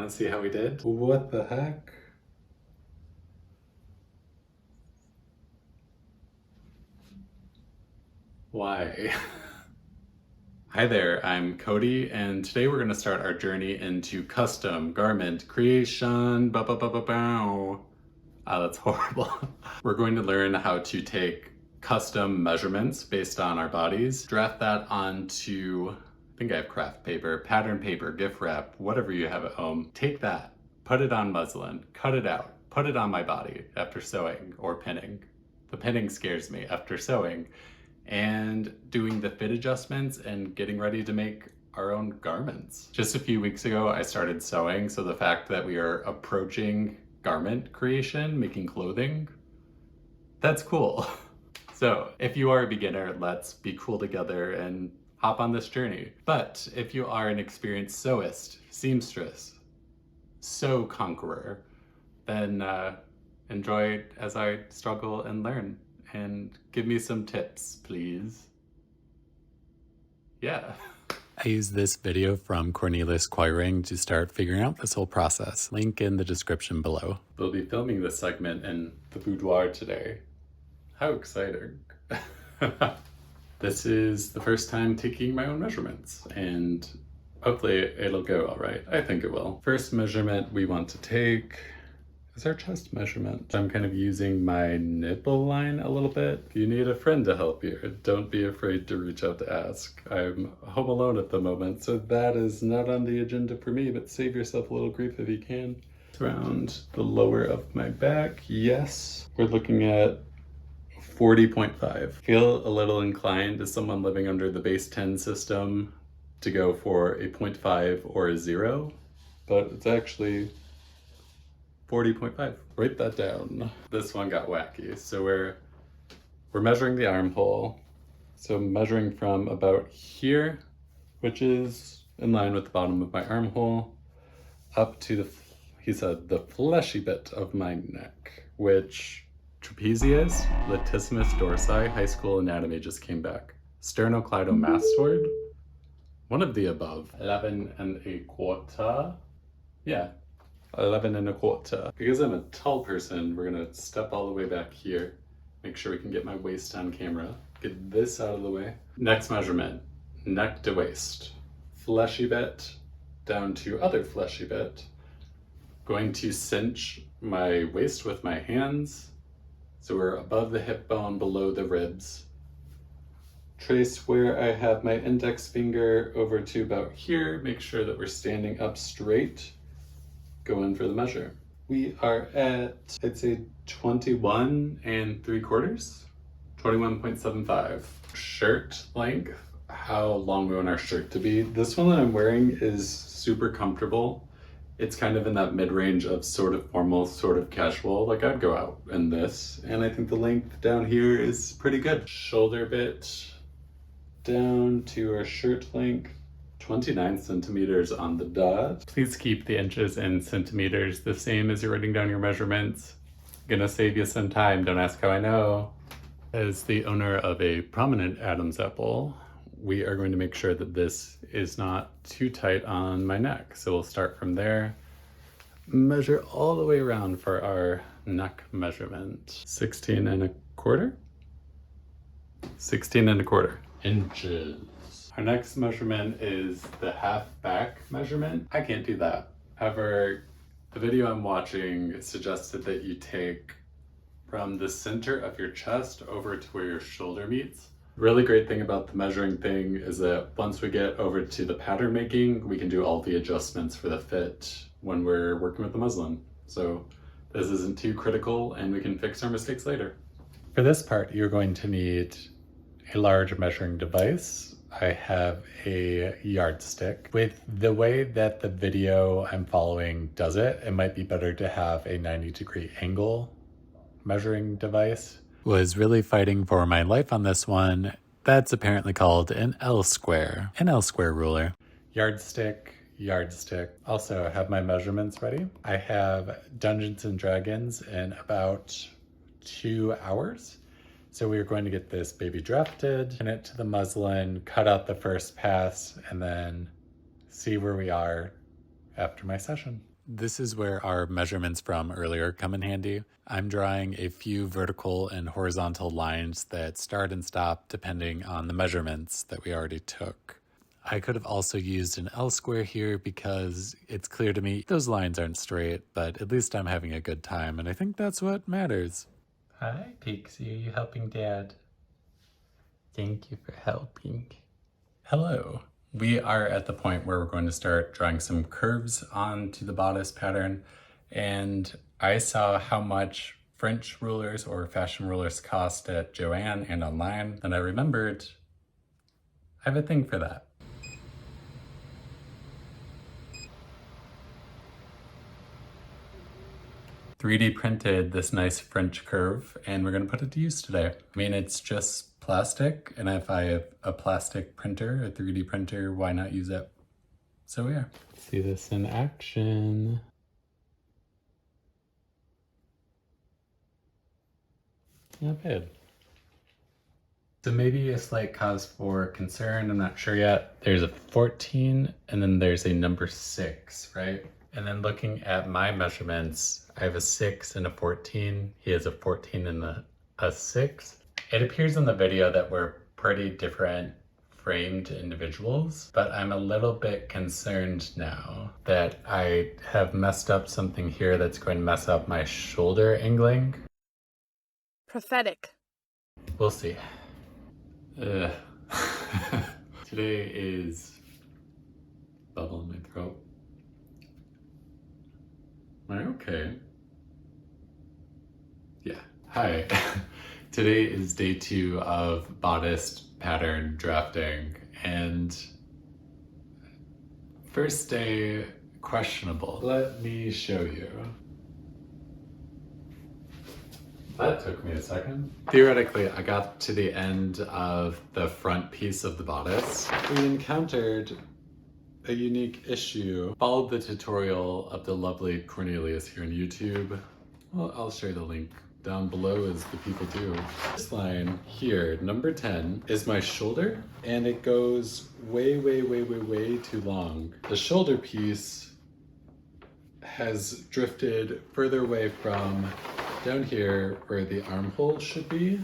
want to see how we did? What the heck? Why? Hi there, I'm Cody, and today we're going to start our journey into custom garment creation. Ba-ba-ba-ba-bow. Ah, that's horrible. We're going to learn how to take custom measurements based on our bodies, draft that onto, I think I have craft paper, pattern paper, gift wrap, whatever you have at home. Take that, put it on muslin, cut it out, put it on my body after sewing or pinning. The pinning scares me after sewing. And doing the fit adjustments and getting ready to make our own garments. Just a few weeks ago, I started sewing, so the fact that we are approaching garment creation, making clothing, that's cool. So if you are a beginner, let's be cool together and hop on this journey. But if you are an experienced sewist, seamstress, sew conqueror, then enjoy as I struggle and learn. And give me some tips, please. Yeah. I used this video from Cornelius Quiring to start figuring out this whole process. Link in the description below. We'll be filming this segment in the boudoir today. How exciting. This is the first time taking my own measurements, and hopefully it'll go all right. I think it will. First measurement we want to take is our chest measurement. I'm kind of using my nipple line a little bit. If you need a friend to help you, don't be afraid to reach out to ask. I'm home alone at the moment, so that is not on the agenda for me, but save yourself a little grief if you can. Around the lower of my back, yes. We're looking at 40.5. Feel a little inclined as someone living under the base 10 system to go for a 0.5 or a 0, but it's actually 40.5. Write that down. This one got wacky. So we're measuring the armhole. So measuring from about here, which is in line with the bottom of my armhole, up to he said, the fleshy bit of my neck, which trapezius, latissimus dorsi, high school anatomy just came back. Sternocleidomastoid, one of the above. 11.25. Yeah. 11.25. Because I'm a tall person, we're gonna step all the way back here. Make sure we can get my waist on camera. Get this out of the way. Next measurement, neck to waist. Fleshy bit down to other fleshy bit. Going to cinch my waist with my hands. So we're above the hip bone, below the ribs. Trace where I have my index finger over to about here. Make sure that we're standing up straight. Go in for the measure. We are at, I'd say 21 3/4, 21.75. Shirt length, how long we want our shirt to be. This one that I'm wearing is super comfortable. It's kind of in that mid-range of sort of formal, sort of casual. Like I'd go out in this, and I think the length down here is pretty good. Shoulder bit down to our shirt length. 29 centimeters on the dot. Please keep the inches and centimeters the same as you're writing down your measurements. Gonna save you some time, don't ask how I know. As the owner of a prominent Adam's apple, we are going to make sure that this is not too tight on my neck. So we'll start from there, measure all the way around for our neck measurement. 16.25? 16.25 inches. Our next measurement is the half back measurement. I can't do that. However, the video I'm watching suggested that you take from the center of your chest over to where your shoulder meets. Really great thing about the measuring thing is that once we get over to the pattern making, we can do all the adjustments for the fit when we're working with the muslin. So this isn't too critical and we can fix our mistakes later. For this part, you're going to need a large measuring device. I have a yardstick. With the way that the video I'm following does it, it might be better to have a 90-degree angle measuring device. Was really fighting for my life on this one. That's apparently called an L-square ruler. Yardstick. Also, I have my measurements ready. I have Dungeons and Dragons in about 2 hours. So we are going to get this baby drafted, pin it to the muslin, cut out the first pass, and then see where we are after my session. This is where our measurements from earlier come in handy. I'm drawing a few vertical and horizontal lines that start and stop depending on the measurements that we already took. I could have also used an L square here because it's clear to me those lines aren't straight, but at least I'm having a good time, and I think that's what matters. Hi, Pixie. Are you helping Dad? Thank you for helping. Hello. We are at the point where we're going to start drawing some curves onto the bodice pattern, and I saw how much French rulers or fashion rulers cost at Joann and online, and I remembered I have a thing for that. "3D printed this nice French curve, and we're gonna put it to use today. I mean, it's just plastic, and if I have a plastic printer, a 3D printer, why not use it? So yeah. See this in action. Not bad. So maybe a slight cause for concern, I'm not sure yet. There's a 14, and then there's a number 6, right? And then looking at my measurements, I have a 6 and a 14. He has a 14 and a 6. It appears in the video that we're pretty different framed individuals, but I'm a little bit concerned now that I have messed up something here that's going to mess up my shoulder angling. Prophetic. We'll see. Ugh. Today is bubble in my throat. Am I okay? Yeah. Hi. Today is day 2 of bodice pattern drafting, and first day questionable. Let me show you. That took me a second. Theoretically, I got to the end of the front piece of the bodice. We encountered a unique issue. Followed the tutorial of the lovely Cornelius here on YouTube. Well, I'll share the link down below as the people do. This line here, number 10, is my shoulder, and it goes way, way, way, way, way too long. The shoulder piece has drifted further away from down here where the armhole should be,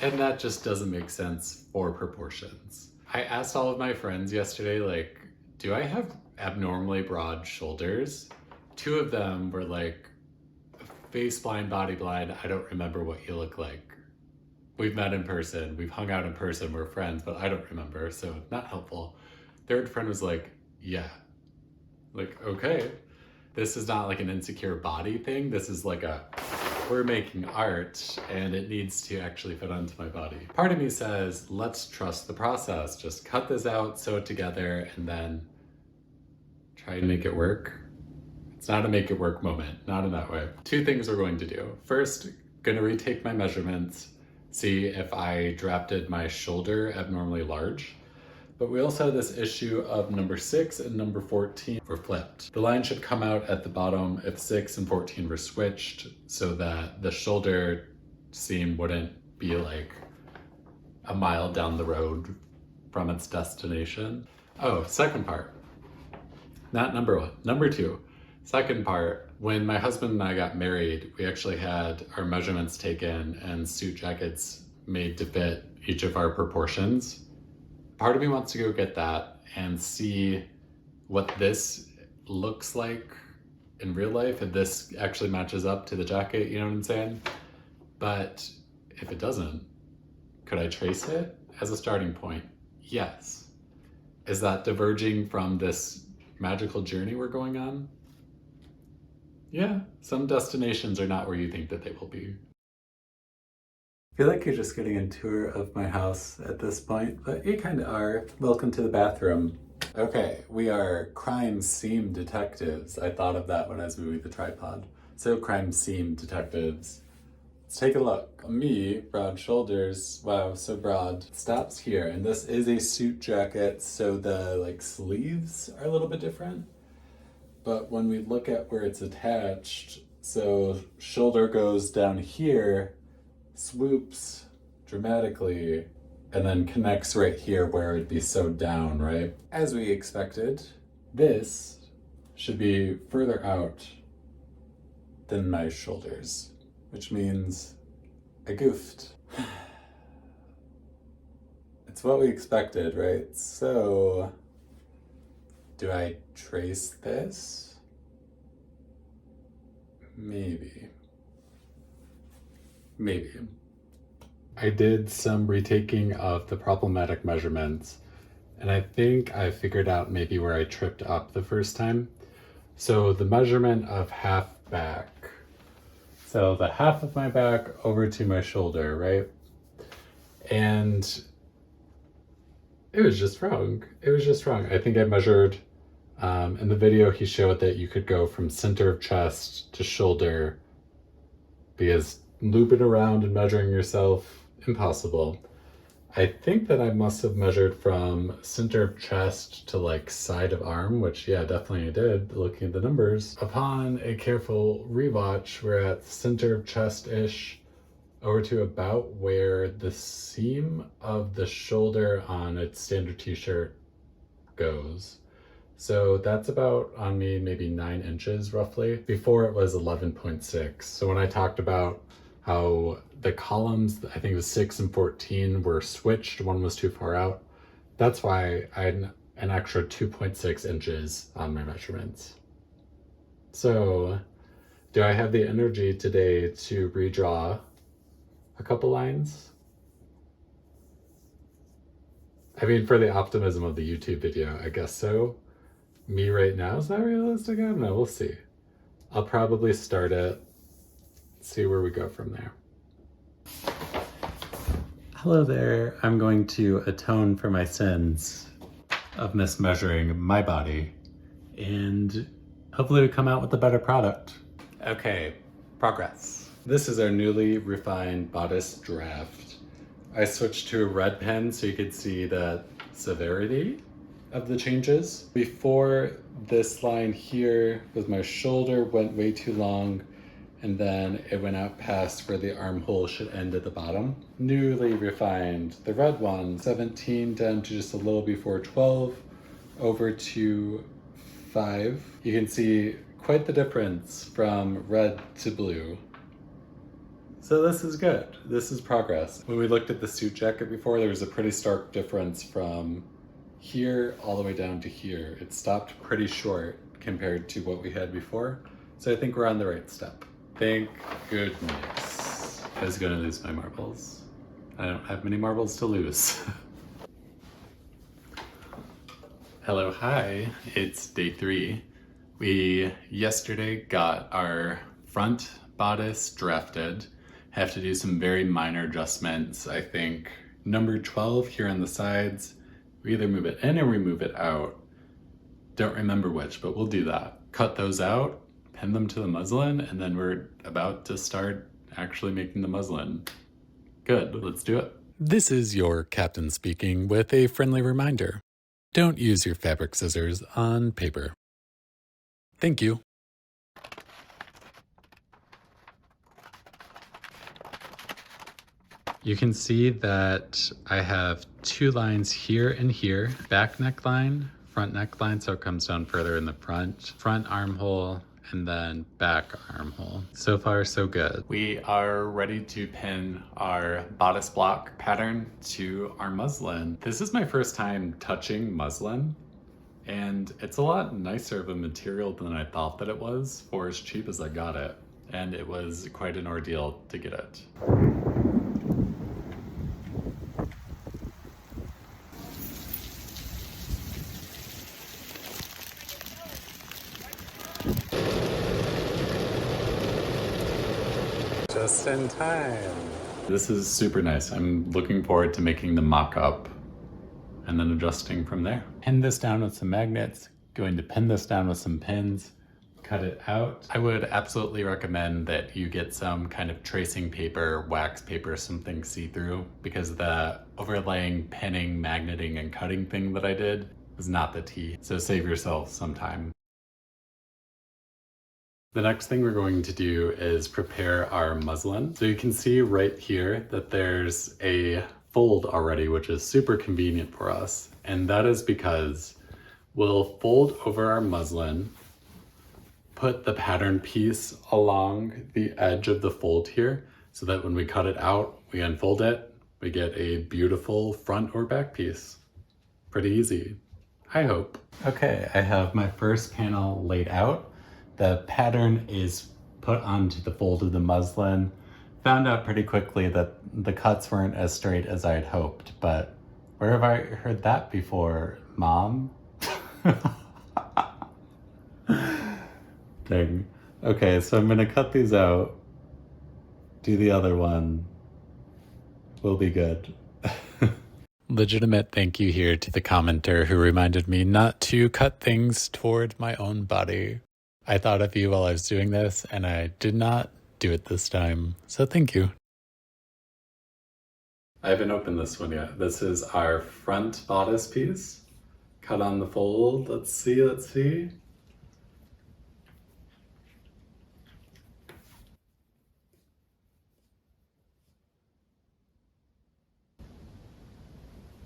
and that just doesn't make sense for proportions. I asked all of my friends yesterday, like, do I have abnormally broad shoulders? 2 of them were like, face blind, body blind, I don't remember what you look like. We've met in person, we've hung out in person, we're friends, but I don't remember, so not helpful. 3rd friend was like, yeah. Like, okay. This is not like an insecure body thing, this is like a, we're making art and it needs to actually fit onto my body. Part of me says, let's trust the process. Just cut this out, sew it together, and then try to make it work. It's not a make it work moment, not in that way. 2 things we're going to do. First, gonna retake my measurements, see if I drafted my shoulder abnormally large. But we also have this issue of number 6 and number 14 were flipped. The line should come out at the bottom if 6 and 14 were switched so that the shoulder seam wouldn't be like a mile down the road from its destination. Oh, second part. Not number 1, number 2. Second part, when my husband and I got married, we actually had our measurements taken and suit jackets made to fit each of our proportions. Part of me wants to go get that and see what this looks like in real life, if this actually matches up to the jacket, you know what I'm saying? But if it doesn't, could I trace it as a starting point? Yes. Is that diverging from this magical journey we're going on? Yeah, some destinations are not where you think that they will be. I feel like you're just getting a tour of my house at this point, but you kind of are. Welcome to the bathroom. Okay, we are crime seam detectives. I thought of that when I was moving the tripod. So crime seam detectives. Let's take a look. Me, broad shoulders, wow, so broad. Stops here, and this is a suit jacket, so the like sleeves are a little bit different. But when we look at where it's attached, so shoulder goes down here, swoops dramatically, and then connects right here where it'd be sewed down, right? As we expected, this should be further out than my shoulders, which means I goofed. It's what we expected, right? So, do I trace this? Maybe. I did some retaking of the problematic measurements, and I think I figured out maybe where I tripped up the first time. So the measurement of half back. So the half of my back over to my shoulder, right? And it was just wrong. I think I measured, in the video he showed that you could go from center of chest to shoulder, because looping around and measuring yourself, impossible. I think that I must have measured from center of chest to like side of arm, which yeah, definitely I did, looking at the numbers. Upon a careful rewatch, we're at center of chest-ish, over to about where the seam of the shoulder on its standard t-shirt goes. So that's about on me maybe 9 inches roughly. Before it was 11.6. So when I talked about how the columns, I think it was 6 and 14, were switched, one was too far out, that's why I had an extra 2.6 inches on my measurements. So do I have the energy today to redraw a couple lines? I mean, for the optimism of the YouTube video, I guess so. Me right now, is that realistic? I don't know, we'll see. I'll probably start it, see where we go from there. Hello there. I'm going to atone for my sins of mismeasuring my body, and hopefully we come out with a better product. Okay, progress. This is our newly refined bodice draft. I switched to a red pen so you could see the severity of the changes. Before, this line here with my shoulder went way too long, and then it went out past where the armhole should end at the bottom. Newly refined, the red one, 17 down to just a little before 12, over to 5. You can see quite the difference from red to blue. So this is good. This is progress. When we looked at the suit jacket before, there was a pretty stark difference from here all the way down to here. It stopped pretty short compared to what we had before. So I think we're on the right step. Thank goodness. I was gonna lose my marbles. I don't have many marbles to lose. Hello, hi, it's day 3. We yesterday got our front bodice drafted. Have to do some very minor adjustments. I think number 12 here on the sides, we either move it in or we move it out. Don't remember which, but we'll do that. Cut those out, pin them to the muslin, and then we're about to start actually making the muslin. Good, let's do it. This is your captain speaking with a friendly reminder. Don't use your fabric scissors on paper. Thank you. You can see that I have 2 lines here and here, back neckline, front neckline, so it comes down further in the front armhole, and then back armhole. So far, so good. We are ready to pin our bodice block pattern to our muslin. This is my first time touching muslin, and it's a lot nicer of a material than I thought that it was for as cheap as I got it. And it was quite an ordeal to get it. Just in time. This is super nice. I'm looking forward to making the mock-up and then adjusting from there. Pin this down with some magnets, going to pin this down with some pins, cut it out. I would absolutely recommend that you get some kind of tracing paper, wax paper, something see-through, because the overlaying, pinning, magneting, and cutting thing that I did was not the tea. So save yourself some time. The next thing we're going to do is prepare our muslin. So you can see right here that there's a fold already, which is super convenient for us. And that is because we'll fold over our muslin put the pattern piece along the edge of the fold here so that when we cut it out, we unfold it, we get a beautiful front or back piece. Pretty easy, I hope. Okay, I have my first panel laid out. The pattern is put onto the fold of the muslin. Found out pretty quickly that the cuts weren't as straight as I had hoped, but where have I heard that before, Mom? Dang. Okay, so I'm gonna cut these out, do the other one. We'll be good. Legitimate thank you here to the commenter who reminded me not to cut things toward my own body. I thought of you while I was doing this, and I did not do it this time, so thank you. I haven't opened this one yet. This is our front bodice piece. Cut on the fold. Let's see, let's see.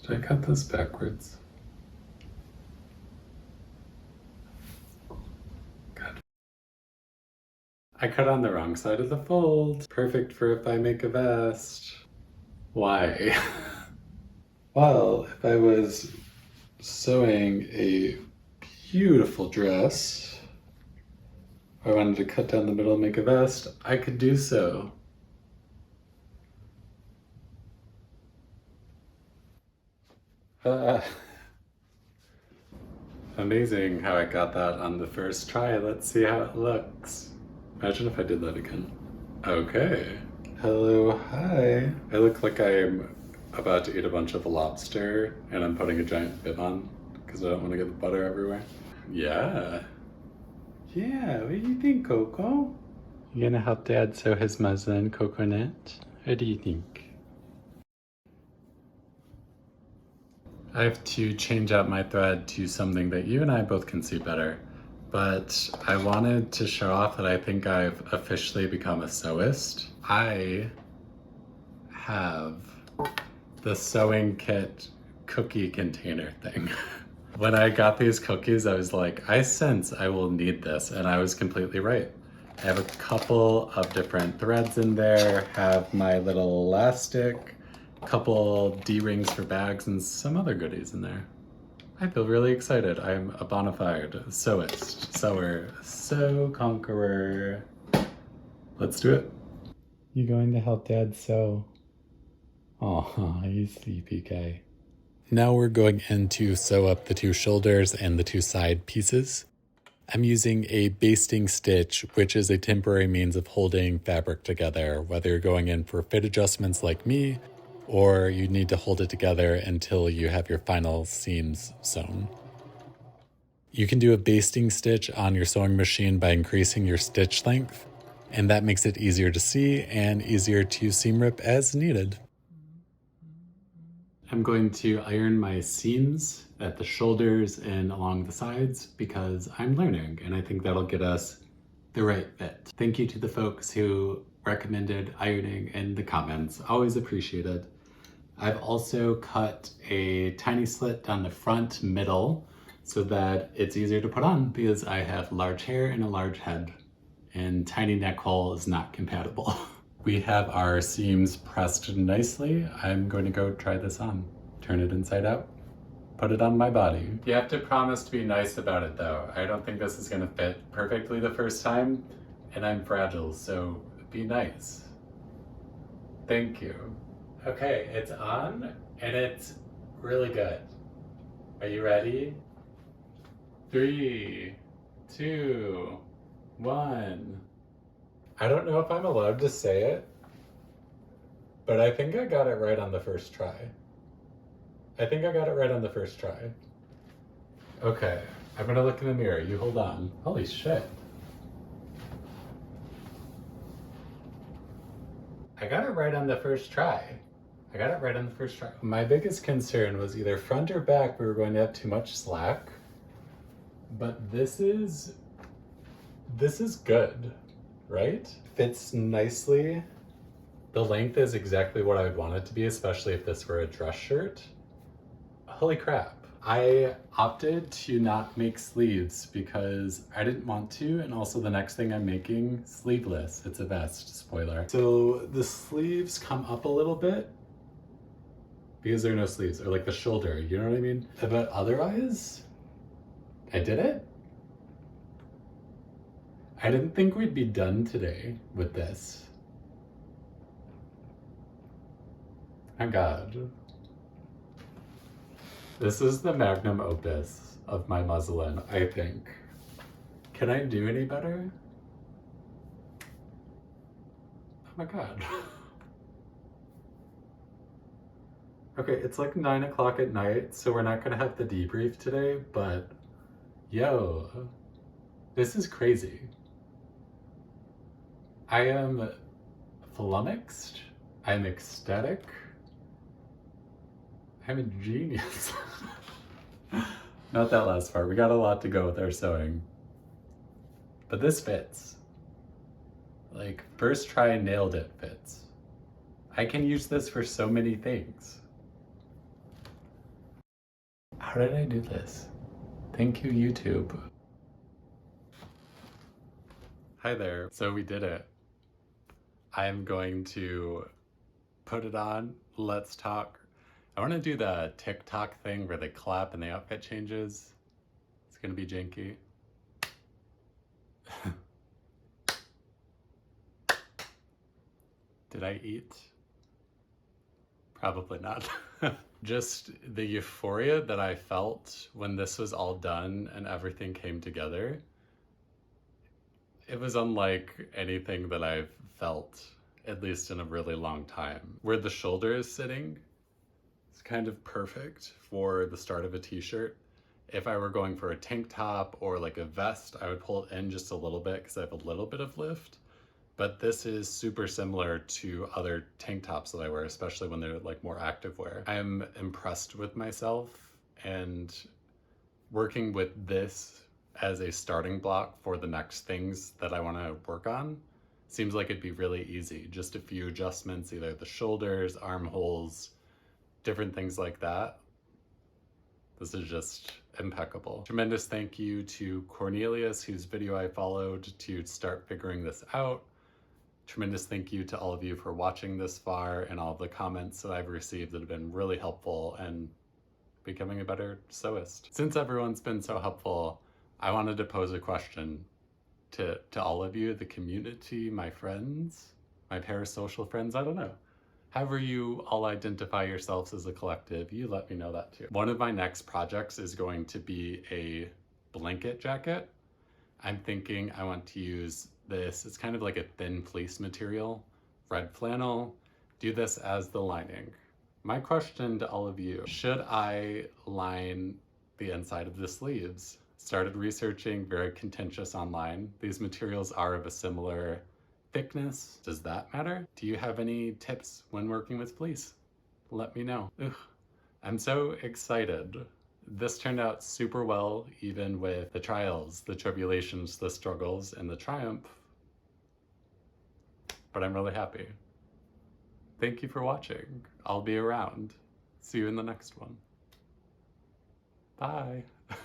Did I cut this backwards? Good. I cut on the wrong side of the fold. Perfect for if I make a vest. Why? Well, if I was sewing a beautiful dress, or I wanted to cut down the middle and make a vest, I could do so. Amazing how I got that on the first try. Let's see how it looks. Imagine if I did that again. Okay. Hello, hi. I look like I'm about to eat a bunch of lobster and I'm putting a giant bib on because I don't want to get the butter everywhere. Yeah. Yeah, what do you think, Coco? You gonna help Dad sew his muslin coconut? What do you think? I have to change out my thread to something that you and I both can see better, but I wanted to show off that I think I've officially become a sewist. I have the sewing kit cookie container thing. When I got these cookies, I was like, I sense I will need this, and I was completely right. I have a couple of different threads in there, have my little elastic, couple D-rings for bags, and some other goodies in there. I feel really excited. I'm a bona fide sewist, sewer, sew conqueror. Let's do it. You going to help Dad sew? Oh, you sleepy guy. Now we're going in to sew up the two shoulders and the two side pieces. I'm using a basting stitch, which is a temporary means of holding fabric together, whether you're going in for fit adjustments like me, or you need to hold it together until you have your final seams sewn. You can do a basting stitch on your sewing machine by increasing your stitch length, and that makes it easier to see and easier to seam rip as needed. I'm going to iron my seams at the shoulders and along the sides because I'm learning, and I think that'll get us the right fit. Thank you to the folks who recommended ironing in the comments. Always appreciated. I've also cut a tiny slit down the front middle so that it's easier to put on because I have large hair and a large head, and tiny neck hole is not compatible. We have our seams pressed nicely. I'm going to go try this on. Turn it inside out, put it on my body. You have to promise to be nice about it though. I don't think this is gonna fit perfectly the first time, and I'm fragile, so be nice. Thank you. Okay, it's on, and it's really good. Are you ready? 3, 2, 1. I don't know if I'm allowed to say it, but I think I got it right on the first try. Okay, I'm gonna look in the mirror. You hold on. Holy shit. I got it right on the first try. My biggest concern was either front or back we were going to have too much slack, but this is good, right? Fits nicely. The length is exactly what I would want it to be, especially if this were a dress shirt. Holy crap. I opted to not make sleeves because I didn't want to, and also the next thing I'm making, sleeveless. It's a vest, spoiler. So the sleeves come up a little bit because there are no sleeves, or like the shoulder, you know what I mean? But otherwise, I did it. I didn't think we'd be done today with this. My God. This is the magnum opus of my muslin, I think. Can I do any better? Oh my God. Okay, it's like 9 o'clock at night, so we're not gonna have the debrief today, but yo, this is crazy. I am flummoxed. I'm ecstatic. I'm a genius. Not that last part. We got a lot to go with our sewing. But this fits. Like, first try nailed it fits. I can use this for so many things. How did I do this? Thank you, YouTube. Hi there. So we did it. I'm going to put it on. Let's talk. I want to do the TikTok thing where they clap and the outfit changes. It's gonna be janky. Did I eat? Probably not. Just the euphoria that I felt when this was all done and everything came together. It was unlike anything that I've felt, at least in a really long time. Where the shoulder is sitting, it's kind of perfect for the start of a t-shirt. If I were going for a tank top or like a vest, I would pull it in just a little bit because I have a little bit of lift. But this is super similar to other tank tops that I wear, especially when they're like more active wear. I am impressed with myself, and working with this as a starting block for the next things that I want to work on seems like it'd be really easy. Just a few adjustments, either the shoulders, armholes, different things like that. This is just impeccable. Tremendous thank you to Cornelius, whose video I followed to start figuring this out. Tremendous thank you to all of you for watching this far, and all the comments that I've received that have been really helpful and becoming a better sewist. Since everyone's been so helpful, I wanted to pose a question to all of you, the community, my friends, my parasocial friends, I don't know. However you all identify yourselves as a collective, you let me know that too. One of my next projects is going to be a blanket jacket. I'm thinking I want to use this. It's kind of like a thin fleece material, red flannel. Do this as the lining. My question to all of you, should I line the inside of the sleeves? Started researching, very contentious online. These materials are of a similar thickness. Does that matter? Do you have any tips when working with fleece? Let me know. Ugh, I'm so excited. This turned out super well, even with the trials, the tribulations, the struggles, and the triumph. But I'm really happy. Thank you for watching. I'll be around. See you in the next one. Bye.